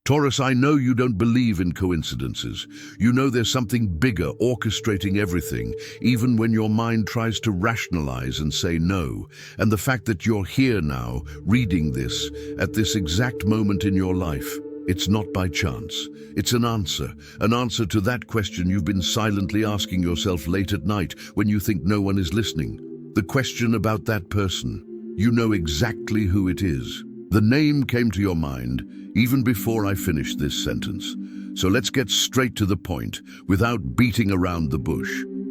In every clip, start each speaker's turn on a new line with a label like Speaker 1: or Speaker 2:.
Speaker 1: Taurus, I know you don't believe in coincidences. You know there's something bigger orchestrating everything, even when your mind tries to rationalize and say no. And the fact that you're here now, reading this, at this exact moment in your life, it's not by chance. It's an answer to that question you've been silently asking yourself late at night when you think no one is listening. The question about that person. You know exactly who it is. The name came to your mind even before I finished this sentence. So let's get straight to the point, without beating around the bush.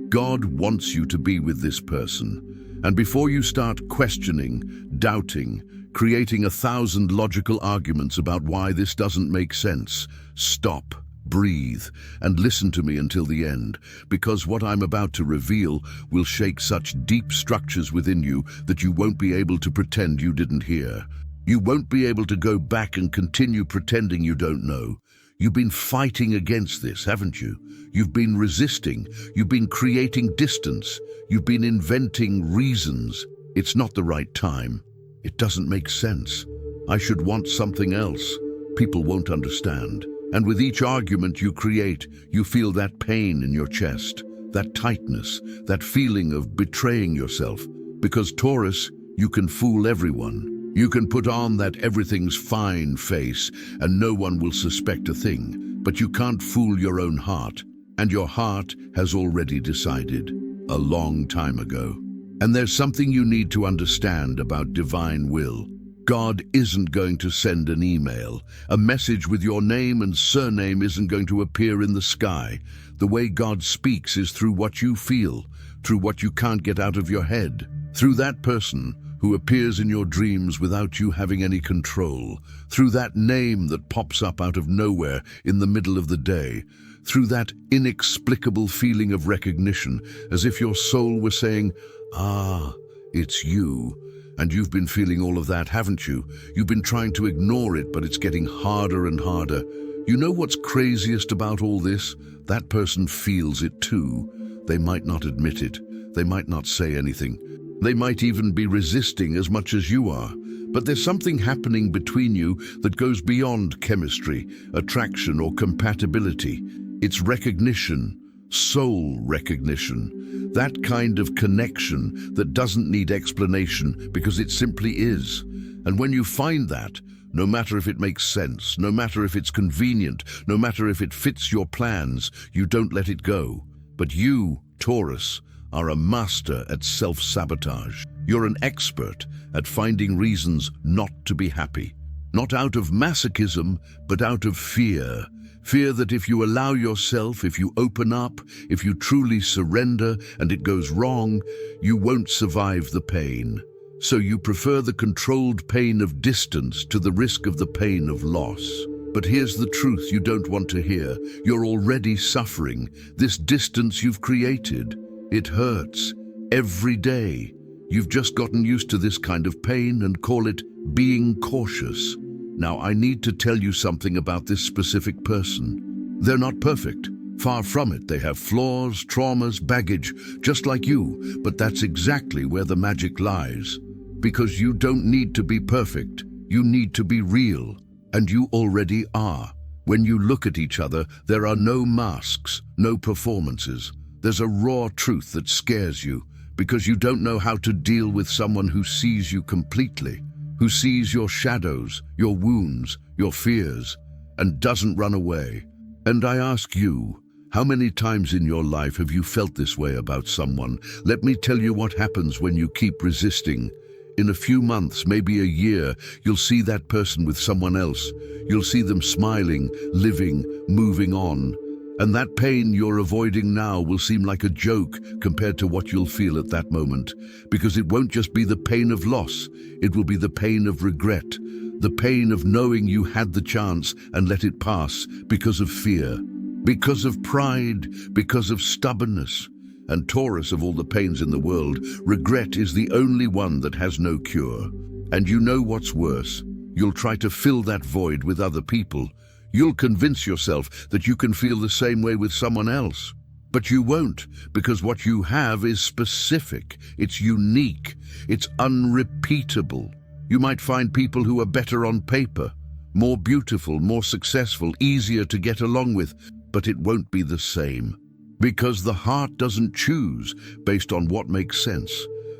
Speaker 1: God wants you to be with this person. And before you start questioning, doubting, creating 1,000 logical arguments about why this doesn't make sense, stop, breathe, and listen to me until the end, because what I'm about to reveal will shake such deep structures within you that you won't be able to pretend you didn't hear. You won't be able to go back and continue pretending you don't know. You've been fighting against this, haven't you? You've been resisting. You've been creating distance. You've been inventing reasons. It's not the right time. It doesn't make sense. I should want something else. People won't understand. And with each argument you create, you feel that pain in your chest, that tightness, that feeling of betraying yourself. Because Taurus, you can fool everyone. You can put on that everything's fine face and no one will suspect a thing, but you can't fool your own heart. And your heart has already decided, a long time ago. And there's something you need to understand about divine will. God isn't going to send an email. A message with your name and surname isn't going to appear in the sky. The way God speaks is through what you feel, through what you can't get out of your head, through that person who appears in your dreams without you having any control, through that name that pops up out of nowhere in the middle of the day, through that inexplicable feeling of recognition, as if your soul were saying, "Ah, it's you." And you've been feeling all of that, haven't you? You've been trying to ignore it, but it's getting harder and harder. You know what's craziest about all this? That person feels it too. They might not admit it. They might not say anything. They might even be resisting as much as you are. But there's something happening between you that goes beyond chemistry, attraction, or compatibility. It's recognition, soul recognition. That kind of connection that doesn't need explanation because it simply is. And when you find that, no matter if it makes sense, no matter if it's convenient, no matter if it fits your plans, you don't let it go. But you, Taurus, are a master at self-sabotage. You're an expert at finding reasons not to be happy. Not out of masochism, but out of fear. Fear that if you allow yourself, if you open up, if you truly surrender and it goes wrong, you won't survive the pain. So you prefer the controlled pain of distance to the risk of the pain of loss. But here's the truth you don't want to hear. You're already suffering. This distance you've created, it hurts every day. You've just gotten used to this kind of pain and call it being cautious. Now, I need to tell you something about this specific person. They're not perfect. Far from it. They have flaws, traumas, baggage, just like you. But that's exactly where the magic lies. Because you don't need to be perfect. You need to be real. And you already are. When you look at each other, there are no masks, no performances. There's a raw truth that scares you because you don't know how to deal with someone who sees you completely, who sees your shadows, your wounds, your fears, and doesn't run away. And I ask you, how many times in your life have you felt this way about someone? Let me tell you what happens when you keep resisting. In a few months, maybe a year, you'll see that person with someone else. You'll see them smiling, living, moving on. And that pain you're avoiding now will seem like a joke compared to what you'll feel at that moment. Because it won't just be the pain of loss, it will be the pain of regret. The pain of knowing you had the chance and let it pass because of fear, because of pride, because of stubbornness. And Taurus, of all the pains in the world, regret is the only one that has no cure. And you know what's worse? You'll try to fill that void with other people. You'll convince yourself that you can feel the same way with someone else. But you won't, because what you have is specific, it's unique, it's unrepeatable. You might find people who are better on paper, more beautiful, more successful, easier to get along with, but it won't be the same. Because the heart doesn't choose based on what makes sense.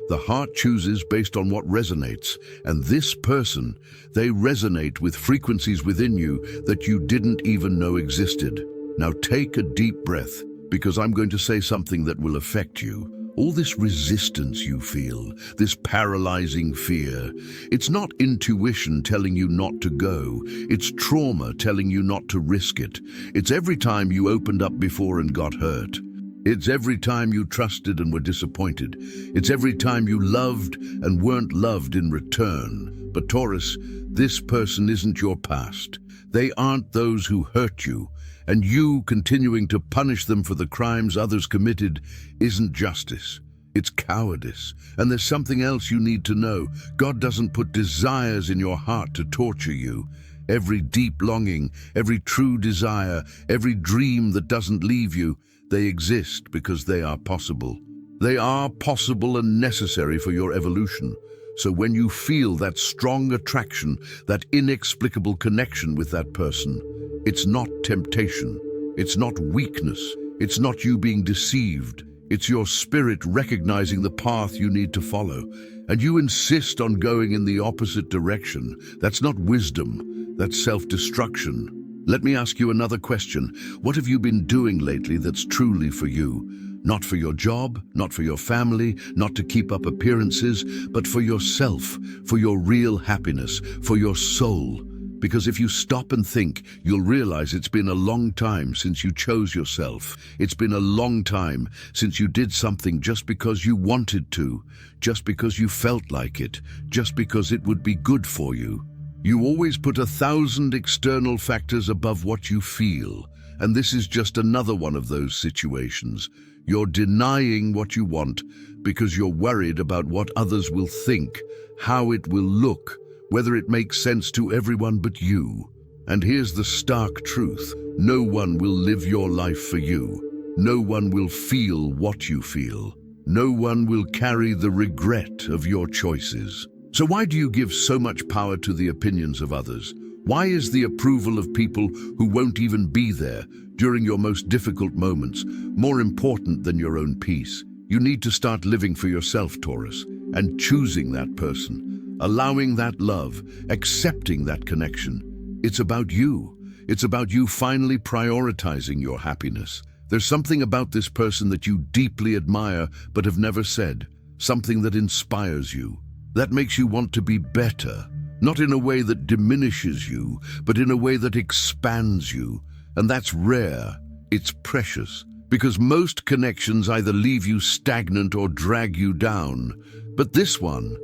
Speaker 1: The heart chooses based on what resonates. And this person, they resonate with frequencies within you that you didn't even know existed. Now take a deep breath, because I'm going to say something that will affect you. All this resistance you feel, this paralyzing fear, it's not intuition telling you not to go. It's trauma telling you not to risk it. It's every time you opened up before and got hurt. It's every time you trusted and were disappointed. It's every time you loved and weren't loved in return. But Taurus, this person isn't your past. They aren't those who hurt you. And you continuing to punish them for the crimes others committed isn't justice. It's cowardice. And there's something else you need to know. God doesn't put desires in your heart to torture you. Every deep longing, every true desire, every dream that doesn't leave you, they exist because they are possible. They are possible and necessary for your evolution. So when you feel that strong attraction, that inexplicable connection with that person, it's not temptation, it's not weakness, it's not you being deceived. It's your spirit recognizing the path you need to follow. And you insist on going in the opposite direction. That's not wisdom, that's self-destruction. Let me ask you another question. What have you been doing lately that's truly for you? Not for your job, not for your family, not to keep up appearances, but for yourself, for your real happiness, for your soul. Because if you stop and think, you'll realize it's been a long time since you chose yourself. It's been a long time since you did something just because you wanted to, just because you felt like it, just because it would be good for you. You always put 1,000 external factors above what you feel, and this is just another one of those situations. You're denying what you want because you're worried about what others will think, how it will look, whether it makes sense to everyone but you. And here's the stark truth. No one will live your life for you. No one will feel what you feel. No one will carry the regret of your choices. So why do you give so much power to the opinions of others? Why is the approval of people who won't even be there during your most difficult moments more important than your own peace? You need to start living for yourself, Taurus, and choosing that person, allowing that love, accepting that connection. It's about you. It's about you finally prioritizing your happiness. There's something about this person that you deeply admire but have never said, something that inspires you, that makes you want to be better, not in a way that diminishes you, but in a way that expands you. And that's rare. It's precious, because most connections either leave you stagnant or drag you down. But this one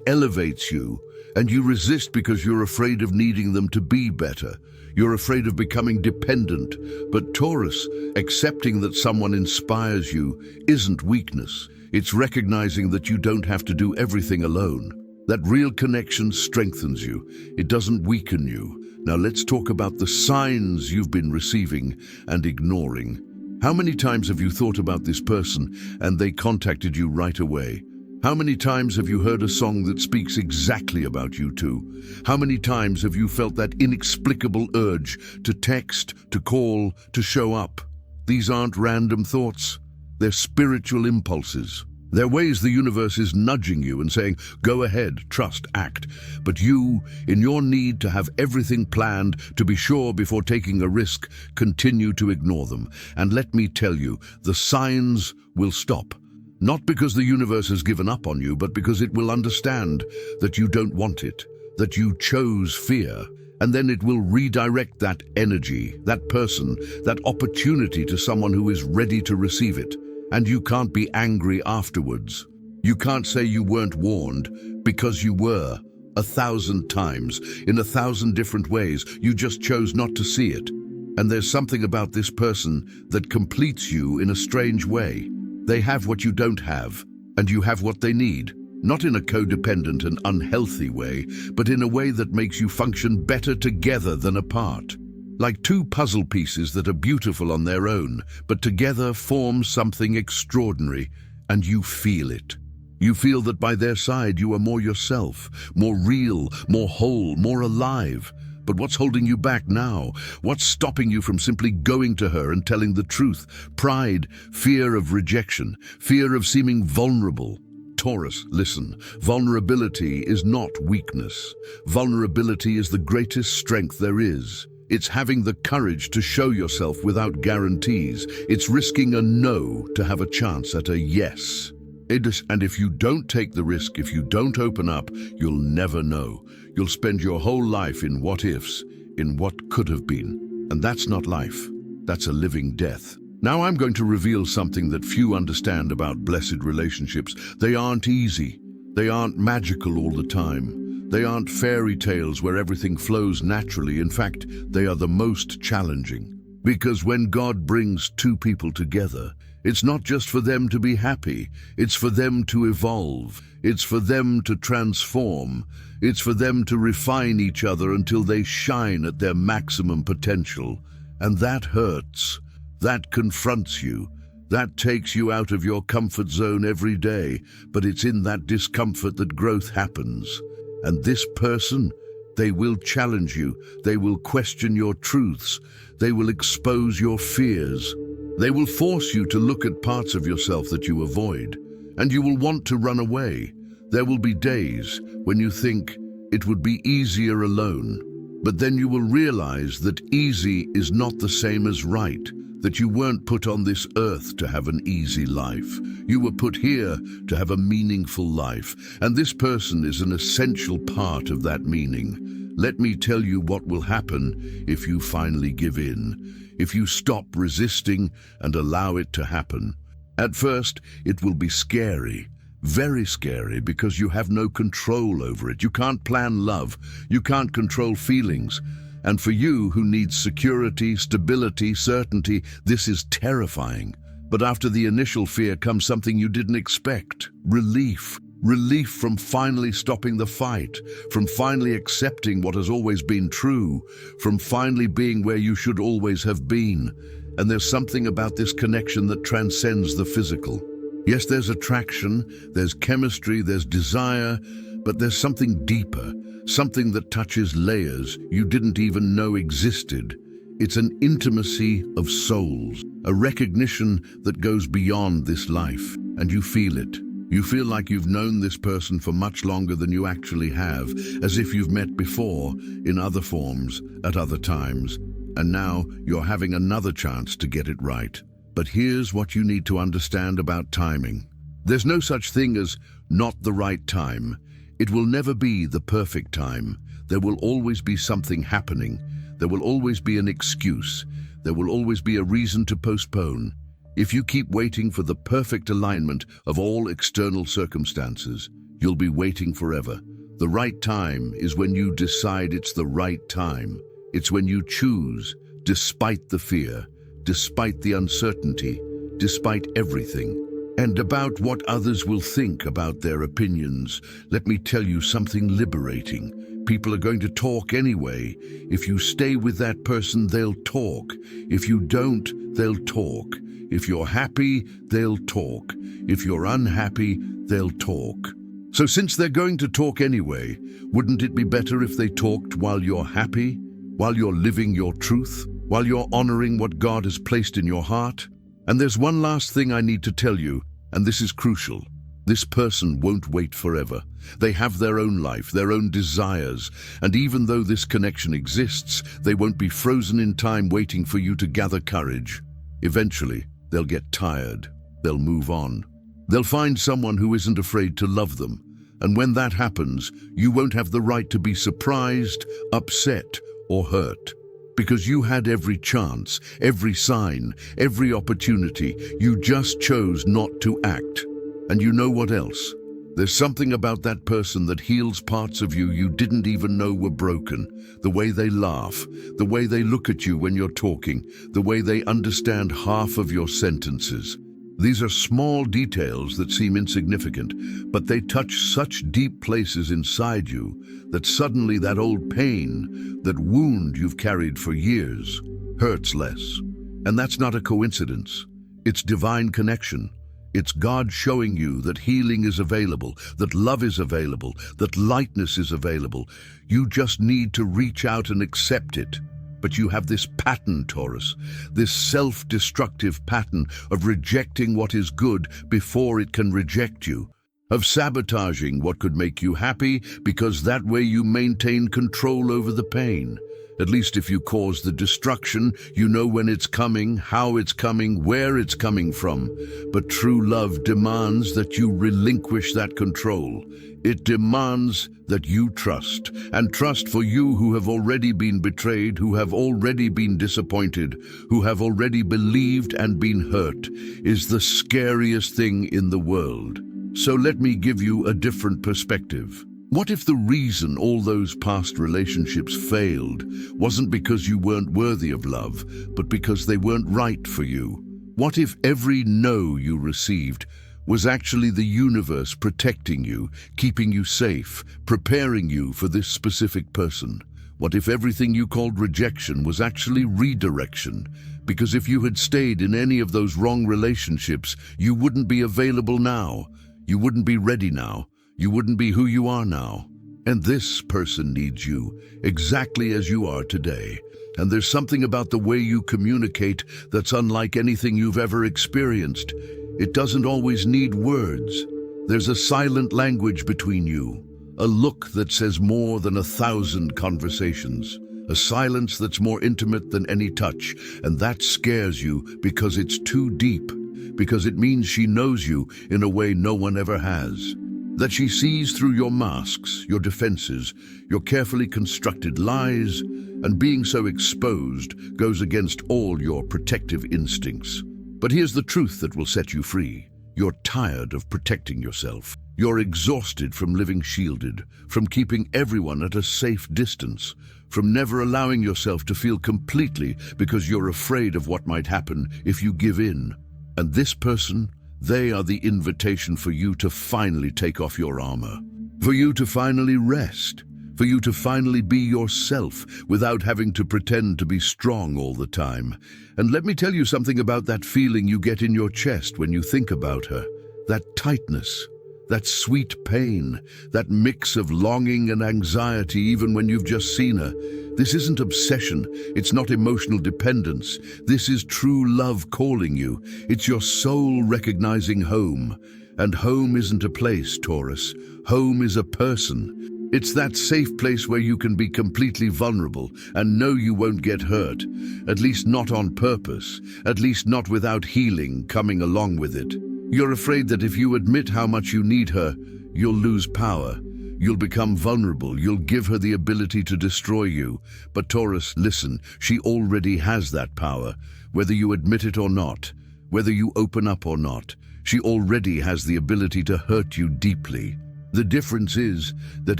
Speaker 1: elevates you, and you resist because you're afraid of needing them to be better. You're afraid of becoming dependent. But Taurus, accepting that someone inspires you isn't weakness. It's recognizing that you don't have to do everything alone. That real connection strengthens you. It doesn't weaken you. Now let's talk about the signs you've been receiving and ignoring. How many times have you thought about this person and they contacted you right away? How many times have you heard a song that speaks exactly about you too? How many times have you felt that inexplicable urge to text, to call, to show up? These aren't random thoughts. They're spiritual impulses. They're ways the universe is nudging you and saying, go ahead, trust, act. But you, in your need to have everything planned, to be sure before taking a risk, continue to ignore them. And let me tell you, the signs will stop. Not because the universe has given up on you, but because it will understand that you don't want it, that you chose fear. And then it will redirect that energy, that person, that opportunity to someone who is ready to receive it. And you can't be angry afterwards. You can't say you weren't warned, because you were. 1,000 times, in 1,000 different ways. You just chose not to see it. And there's something about this person that completes you in a strange way. They have what you don't have, and you have what they need. Not in a codependent and unhealthy way, but in a way that makes you function better together than apart. Like two puzzle pieces that are beautiful on their own, but together form something extraordinary, and you feel it. You feel that by their side you are more yourself, more real, more whole, more alive. But what's holding you back now? What's stopping you from simply going to her and telling the truth? Pride, fear of rejection, fear of seeming vulnerable. Taurus, listen, vulnerability is not weakness. Vulnerability is the greatest strength there is. It's having the courage to show yourself without guarantees. It's risking a no to have a chance at a yes. And if you don't take the risk, if you don't open up, you'll never know. You'll spend your whole life in what ifs, in what could have been. And that's not life. That's a living death. Now I'm going to reveal something that few understand about blessed relationships. They aren't easy. They aren't magical all the time. They aren't fairy tales where everything flows naturally. In fact, they are the most challenging. Because when God brings two people together, it's not just for them to be happy. It's for them to evolve. It's for them to transform. It's for them to refine each other until they shine at their maximum potential. And that hurts. That confronts you. That takes you out of your comfort zone every day. But it's in that discomfort that growth happens. And this person, they will challenge you. They will question your truths. They will expose your fears. They will force you to look at parts of yourself that you avoid, and you will want to run away. There will be days when you think it would be easier alone, but then you will realize that easy is not the same as right, that you weren't put on this earth to have an easy life. You were put here to have a meaningful life, and this person is an essential part of that meaning. Let me tell you what will happen if you finally give in. If you stop resisting and allow it to happen. At first, it will be scary, very scary, because you have no control over it. You can't plan love. You can't control feelings. And for you who needs security, stability, certainty, this is terrifying. But after the initial fear comes something you didn't expect. Relief. Relief from finally stopping the fight, from finally accepting what has always been true, from finally being where you should always have been. And there's something about this connection that transcends the physical. Yes, there's attraction, there's chemistry, there's desire, but there's something deeper, something that touches layers you didn't even know existed. It's an intimacy of souls, a recognition that goes beyond this life, and you feel it. You feel like you've known this person for much longer than you actually have, as if you've met before, in other forms, at other times, and now you're having another chance to get it right. But here's what you need to understand about timing. There's no such thing as not the right time. It will never be the perfect time. There will always be something happening. There will always be an excuse. There will always be a reason to postpone. If you keep waiting for the perfect alignment of all external circumstances, you'll be waiting forever. The right time is when you decide it's the right time. It's when you choose, despite the fear, despite the uncertainty, despite everything. And about what others will think about their opinions, let me tell you something liberating. People are going to talk anyway. If you stay with that person, they'll talk. If you don't, they'll talk. If you're happy, they'll talk. If you're unhappy, they'll talk. So since they're going to talk anyway, wouldn't it be better if they talked while you're happy, while you're living your truth, while you're honoring what God has placed in your heart? And there's one last thing I need to tell you, and this is crucial. This person won't wait forever. They have their own life, their own desires, and even though this connection exists, they won't be frozen in time waiting for you to gather courage. Eventually, they'll get tired. They'll move on. They'll find someone who isn't afraid to love them. And when that happens, you won't have the right to be surprised, upset, or hurt. Because you had every chance, every sign, every opportunity. You just chose not to act. And you know what else? There's something about that person that heals parts of you you didn't even know were broken. The way they laugh, the way they look at you when you're talking, the way they understand half of your sentences. These are small details that seem insignificant, but they touch such deep places inside you that suddenly that old pain, that wound you've carried for years, hurts less. And that's not a coincidence. It's divine connection. It's God showing you that healing is available, that love is available, that lightness is available. You just need to reach out and accept it. But you have this pattern, Taurus, this self-destructive pattern of rejecting what is good before it can reject you, of sabotaging what could make you happy because that way you maintain control over the pain. At least if you cause the destruction, you know when it's coming, how it's coming, where it's coming from. But true love demands that you relinquish that control. It demands that you trust, and trust for you who have already been betrayed, who have already been disappointed, who have already believed and been hurt, is the scariest thing in the world. So let me give you a different perspective. What if the reason all those past relationships failed wasn't because you weren't worthy of love, but because they weren't right for you? What if every no you received was actually the universe protecting you, keeping you safe, preparing you for this specific person? What if everything you called rejection was actually redirection? Because if you had stayed in any of those wrong relationships, you wouldn't be available now. You wouldn't be ready now. You wouldn't be who you are now. And this person needs you exactly as you are today. And there's something about the way you communicate that's unlike anything you've ever experienced. It doesn't always need words. There's a silent language between you, a look that says more than 1,000 conversations, a silence that's more intimate than any touch. And that scares you because it's too deep, because it means she knows you in a way no one ever has. That she sees through your masks, your defenses, your carefully constructed lies, and being so exposed goes against all your protective instincts. But here's the truth that will set you free. You're tired of protecting yourself. You're exhausted from living shielded, from keeping everyone at a safe distance, from never allowing yourself to feel completely because you're afraid of what might happen if you give in. And this person, they are the invitation for you to finally take off your armor, for you to finally rest, for you to finally be yourself without having to pretend to be strong all the time. And let me tell you something about that feeling you get in your chest when you think about her, that tightness, that sweet pain, that mix of longing and anxiety even when you've just seen her. This isn't obsession, it's not emotional dependence. This is true love calling you. It's your soul recognizing home. And home isn't a place, Taurus. Home is a person. It's that safe place where you can be completely vulnerable and know you won't get hurt. At least not on purpose. At least not without healing coming along with it. You're afraid that if you admit how much you need her, you'll lose power. You'll become vulnerable. You'll give her the ability to destroy you. But Taurus, listen, she already has that power. Whether you admit it or not, whether you open up or not, she already has the ability to hurt you deeply. The difference is that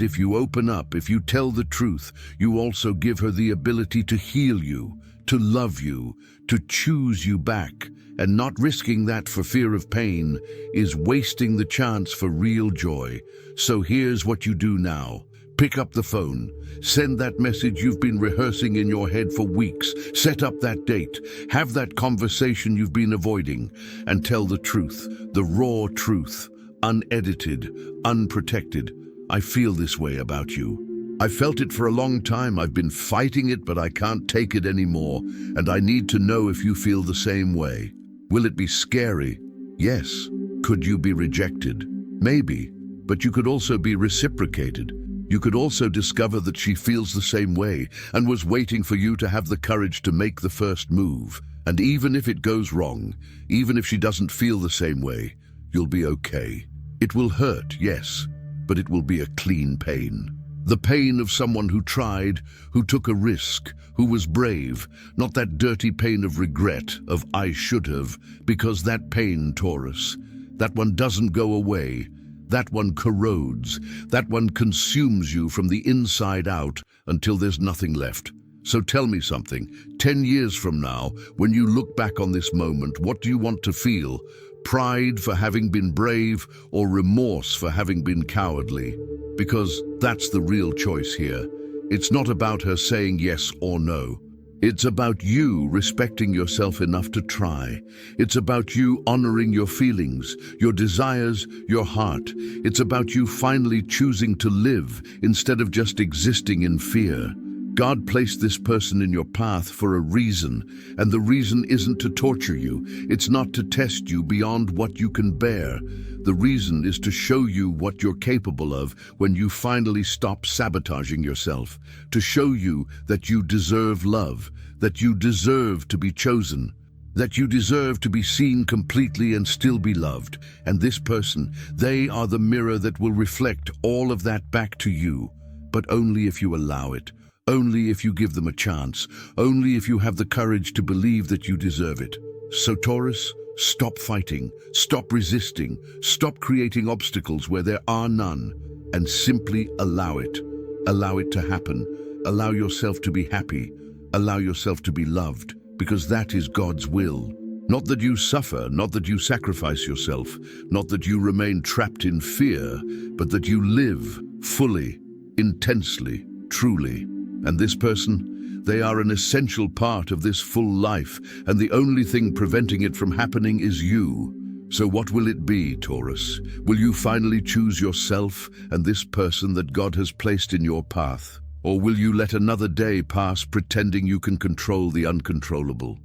Speaker 1: if you open up, if you tell the truth, you also give her the ability to heal you, to love you, to choose you back. And not risking that for fear of pain is wasting the chance for real joy. So here's what you do now. Pick up the phone. Send that message you've been rehearsing in your head for weeks. Set up that date. Have that conversation you've been avoiding. And tell the truth, the raw truth, unedited, unprotected. I feel this way about you. I felt it for a long time. I've been fighting it, but I can't take it anymore. And I need to know if you feel the same way. Will it be scary? Yes. Could you be rejected? Maybe. But you could also be reciprocated. You could also discover that she feels the same way and was waiting for you to have the courage to make the first move. And even if it goes wrong, even if she doesn't feel the same way, you'll be okay. It will hurt, yes, but it will be a clean pain. The pain of someone who tried, who took a risk, who was brave, not that dirty pain of regret, of I should have, because that pain, Taurus, that one doesn't go away. That one corrodes. That one consumes you from the inside out until there's nothing left. So tell me something. 10 years from now, when you look back on this moment, what do you want to feel? Pride for having been brave or remorse for having been cowardly? Because that's the real choice here. It's not about her saying yes or no. It's about you respecting yourself enough to try. It's about you honoring your feelings, your desires, your heart. It's about you finally choosing to live instead of just existing in fear. God placed this person in your path for a reason, and the reason isn't to torture you. It's not to test you beyond what you can bear. The reason is to show you what you're capable of when you finally stop sabotaging yourself, to show you that you deserve love, that you deserve to be chosen, that you deserve to be seen completely and still be loved. And this person, they are the mirror that will reflect all of that back to you, but only if you allow it. Only if you give them a chance, only if you have the courage to believe that you deserve it. So Taurus, stop fighting, stop resisting, stop creating obstacles where there are none, and simply allow it. Allow it to happen. Allow yourself to be happy. Allow yourself to be loved, because that is God's will. Not that you suffer, not that you sacrifice yourself, not that you remain trapped in fear, but that you live fully, intensely, truly. And this person, they are an essential part of this full life, and the only thing preventing it from happening is you. So what will it be, Taurus? Will you finally choose yourself and this person that God has placed in your path? Or will you let another day pass pretending you can control the uncontrollable?